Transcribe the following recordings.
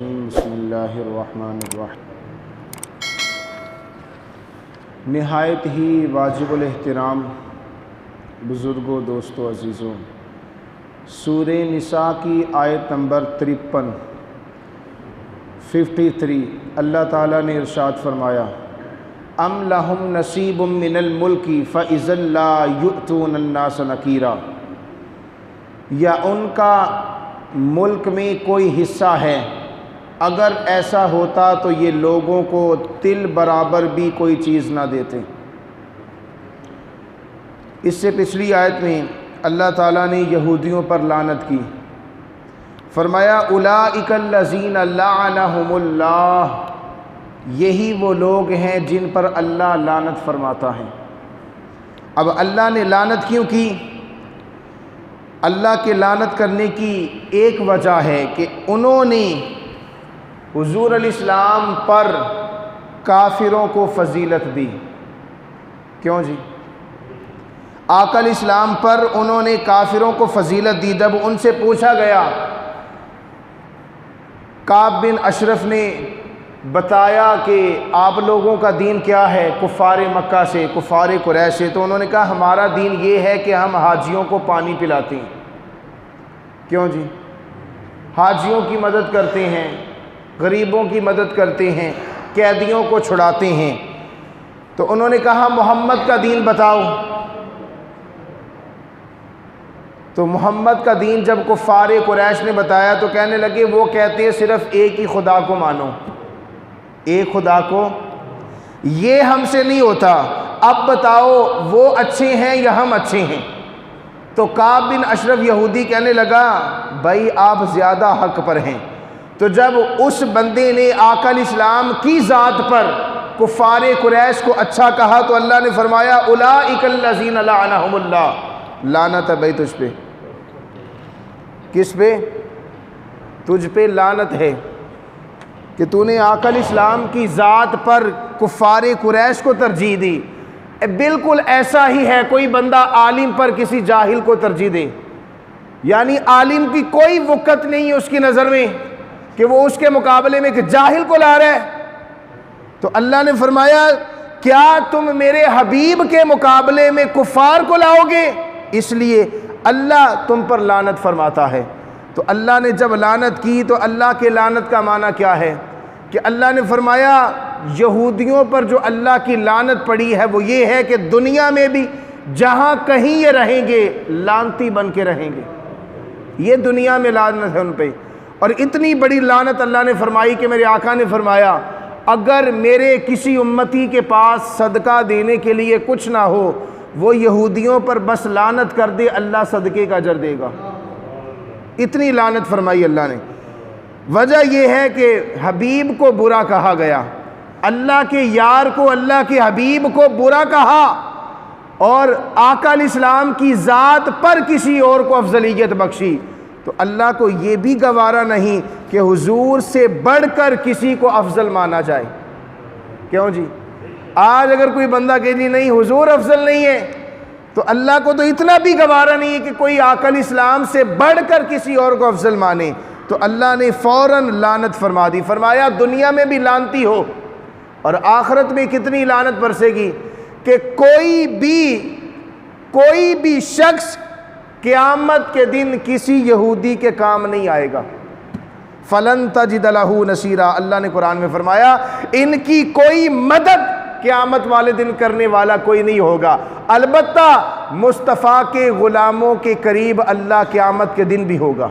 بسم اللہ الرحمن الرحیم۔ نہایت ہی واجب الاحترام بزرگوں، دوستوں، عزیزوں، سورہ نساء کی آیت نمبر 53 اللہ تعالیٰ نے ارشاد فرمایا، ام لہم نصیب من الملک فاذا لا یؤتون الناس نکیرا، یا ان کا ملک میں کوئی حصہ ہے، اگر ایسا ہوتا تو یہ لوگوں کو تل برابر بھی کوئی چیز نہ دیتے۔ اس سے پچھلی آیت میں اللہ تعالیٰ نے یہودیوں پر لعنت کی، فرمایا اولئک الذین لعنہم اللہ، یہی وہ لوگ ہیں جن پر اللہ لعنت فرماتا ہے۔ اب اللہ نے لعنت کیوں کی؟ اللہ کے لعنت کرنے کی ایک وجہ ہے کہ انہوں نے حضور علیہ السلام پر کافروں کو فضیلت دی۔ کیوں جی؟ آقا علیہ السلام پر انہوں نے کافروں کو فضیلت دی۔ جب ان سے پوچھا گیا، کعب بن اشرف نے بتایا کہ آپ لوگوں کا دین کیا ہے، کفار مکہ سے، کفار قریش سے، تو انہوں نے کہا ہمارا دین یہ ہے کہ ہم حاجیوں کو پانی پلاتے ہیں۔ کیوں جی؟ حاجیوں کی مدد کرتے ہیں، غریبوں کی مدد کرتے ہیں، قیدیوں کو چھڑاتے ہیں۔ تو انہوں نے کہا محمد کا دین بتاؤ۔ تو محمد کا دین جب کفار قریش نے بتایا تو کہنے لگے وہ کہتے ہیں صرف ایک ہی خدا کو مانو، ایک خدا کو، یہ ہم سے نہیں ہوتا، اب بتاؤ وہ اچھے ہیں یا ہم اچھے ہیں؟ تو کعب بن اشرف یہودی کہنے لگا بھائی آپ زیادہ حق پر ہیں۔ تو جب اس بندے نے آقا علیہ السلام کی ذات پر کفار قریش کو اچھا کہا تو اللہ نے فرمایا اولئک الذین لعنہم اللہ، لعنت ہے بھائی تجھ پہ۔ کس پہ؟ تجھ پہ لعنت ہے کہ تو نے آقا علیہ السلام کی ذات پر کفار قریش کو ترجیح دی۔ بالکل ایسا ہی ہے کوئی بندہ عالم پر کسی جاہل کو ترجیح دے، یعنی عالم کی کوئی وقت نہیں ہے اس کی نظر میں کہ وہ اس کے مقابلے میں کہ جاہل کو لا رہا ہے۔ تو اللہ نے فرمایا کیا تم میرے حبیب کے مقابلے میں کفار کو لاؤ گے؟ اس لیے اللہ تم پر لعنت فرماتا ہے۔ تو اللہ نے جب لعنت کی تو اللہ کے لعنت کا معنی کیا ہے؟ کہ اللہ نے فرمایا یہودیوں پر جو اللہ کی لعنت پڑی ہے وہ یہ ہے کہ دنیا میں بھی جہاں کہیں یہ رہیں گے لعنتی بن کے رہیں گے۔ یہ دنیا میں لعنت ہے ان پہ، اور اتنی بڑی لعنت اللہ نے فرمائی کہ میرے آقا نے فرمایا اگر میرے کسی امتی کے پاس صدقہ دینے کے لیے کچھ نہ ہو، وہ یہودیوں پر بس لعنت کر دے، اللہ صدقے کا اجر دے گا۔ اتنی لعنت فرمائی اللہ نے۔ وجہ یہ ہے کہ حبیب کو برا کہا گیا، اللہ کے یار کو، اللہ کے حبیب کو برا کہا، اور آقا علیہ السلام کی ذات پر کسی اور کو افضلیت بخشی، تو اللہ کو یہ بھی گوارا نہیں کہ حضور سے بڑھ کر کسی کو افضل مانا جائے۔ کیوں جی؟ آج اگر کوئی بندہ کہ جی نہیں حضور افضل نہیں ہے، تو اللہ کو تو اتنا بھی گوارا نہیں ہے کہ کوئی آقا علیہ السلام سے بڑھ کر کسی اور کو افضل مانے۔ تو اللہ نے فوراً لعنت فرما دی، فرمایا دنیا میں بھی لعنتی ہو، اور آخرت میں کتنی لعنت برسے گی کہ کوئی بھی شخص قیامت کے دن کسی یہودی کے کام نہیں آئے گا۔ فَلَن تَجِدَ لَهُ نَصِيرًا، اللہ نے قرآن میں فرمایا ان کی کوئی مدد قیامت والے دن کرنے والا کوئی نہیں ہوگا، البتہ مصطفیٰ کے غلاموں کے قریب اللہ قیامت کے دن بھی ہوگا۔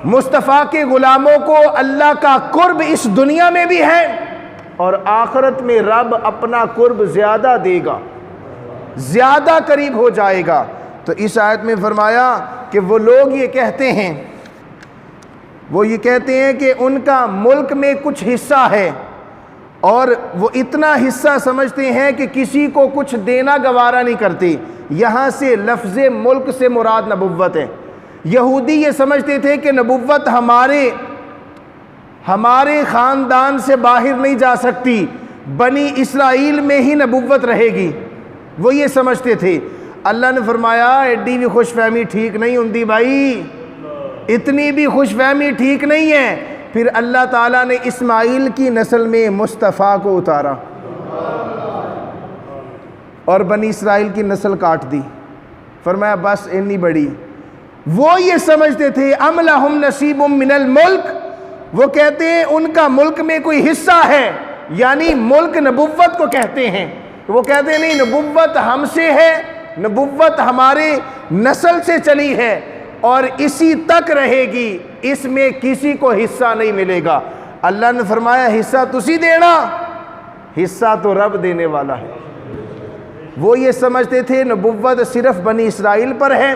مصطفیٰ کے غلاموں کو اللہ کا قرب اس دنیا میں بھی ہے، اور آخرت میں رب اپنا قرب زیادہ دے گا، زیادہ قریب ہو جائے گا۔ تو اس آیت میں فرمایا کہ وہ لوگ یہ کہتے ہیں کہ ان کا ملک میں کچھ حصہ ہے، اور وہ اتنا حصہ سمجھتے ہیں کہ کسی کو کچھ دینا گوارا نہیں کرتے۔ یہاں سے لفظ ملک سے مراد نبوت ہے۔ یہودی یہ سمجھتے تھے کہ نبوت ہمارے خاندان سے باہر نہیں جا سکتی، بنی اسرائیل میں ہی نبوت رہے گی، وہ یہ سمجھتے تھے۔ اللہ نے فرمایا ایڈی بھی خوش فہمی ٹھیک نہیں ہوندی بھائی، اتنی بھی خوش فہمی ٹھیک نہیں ہے۔ پھر اللہ تعالیٰ نے اسماعیل کی نسل میں مصطفیٰ کو اتارا اور بنی اسرائیل کی نسل کاٹ دی۔ فرمایا بس اتنی بڑی۔ وہ یہ سمجھتے تھے ام لہم نصیب من الملک، وہ کہتے ہیں ان کا ملک میں کوئی حصہ ہے، یعنی ملک نبوت کو کہتے ہیں۔ وہ کہتے ہیں نہیں، نبوت ہم سے ہے، نبوت ہمارے نسل سے چلی ہے اور اسی تک رہے گی، اس میں کسی کو حصہ نہیں ملے گا۔ اللہ نے فرمایا حصہ تسی دینا، حصہ تو رب دینے والا ہے۔ وہ یہ سمجھتے تھے نبوت صرف بنی اسرائیل پر ہے،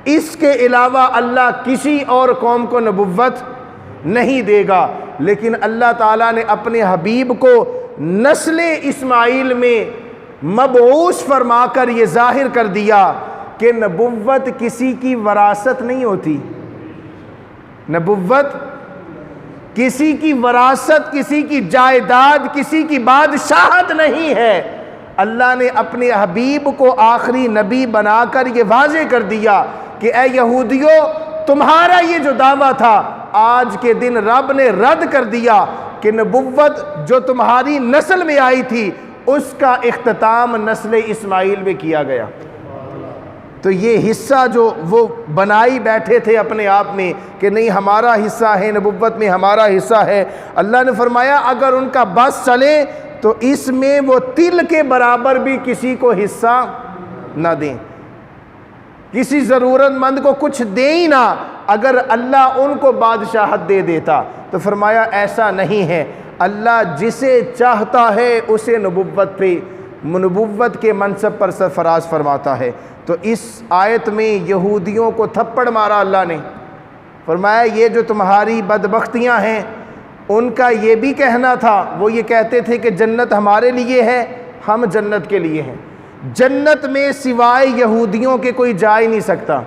اس کے علاوہ اللہ کسی اور قوم کو نبوت نہیں دے گا۔ لیکن اللہ تعالیٰ نے اپنے حبیب کو نسل اسماعیل میں مبعوث فرما کر یہ ظاہر کر دیا کہ نبوت کسی کی وراثت نہیں ہوتی، نبوت کسی کی وراثت، کسی کی جائیداد، کسی کی بادشاہت نہیں ہے۔ اللہ نے اپنے حبیب کو آخری نبی بنا کر یہ واضح کر دیا کہ اے یہودیو، تمہارا یہ جو دعویٰ تھا آج کے دن رب نے رد کر دیا کہ نبوت جو تمہاری نسل میں آئی تھی اس کا اختتام نسل اسماعیل میں کیا گیا۔ تو یہ حصہ جو وہ بنائی بیٹھے تھے اپنے آپ میں کہ نہیں ہمارا حصہ ہے، نبوت میں ہمارا حصہ ہے، اللہ نے فرمایا اگر ان کا بس چلے تو اس میں وہ تل کے برابر بھی کسی کو حصہ نہ دیں، کسی ضرورت مند کو کچھ دیں ہی نہ۔ اگر اللہ ان کو بادشاہت دے دیتا تو فرمایا ایسا نہیں ہے، اللہ جسے چاہتا ہے اسے نبوت پہ، نبوت کے منصب پر سرفراز فرماتا ہے۔ تو اس آیت میں یہودیوں کو تھپڑ مارا اللہ نے، فرمایا یہ جو تمہاری بدبختیاں ہیں ان کا یہ بھی کہنا تھا، وہ یہ کہتے تھے کہ جنت ہمارے لیے ہے، ہم جنت کے لیے ہیں، جنت میں سوائے یہودیوں کے کوئی جا ہی نہیں سکتا۔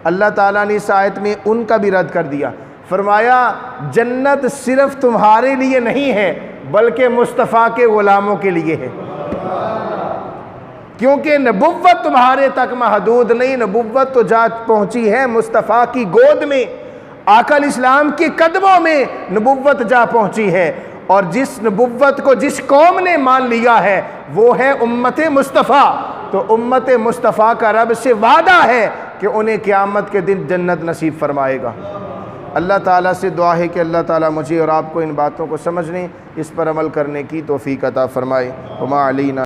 اللہ تعالیٰ نے اس آیت میں ان کا بھی رد کر دیا، فرمایا جنت صرف تمہارے لیے نہیں ہے بلکہ مصطفیٰ کے غلاموں کے لیے ہے، کیونکہ نبوت تمہارے تک محدود نہیں، نبوت تو جا پہنچی ہے مصطفیٰ کی گود میں، آقا علیہ السلام کے قدموں میں نبوت جا پہنچی ہے۔ اور جس نبوت کو جس قوم نے مان لیا ہے وہ ہے امت مصطفیٰ، تو امت مصطفیٰ کا رب سے وعدہ ہے کہ انہیں قیامت کے دن جنت نصیب فرمائے گا۔ اللہ تعالیٰ سے دعا ہے کہ اللہ تعالیٰ مجھے اور آپ کو ان باتوں کو سمجھنے، اس پر عمل کرنے کی توفیق عطا فرمائے۔ وما علینا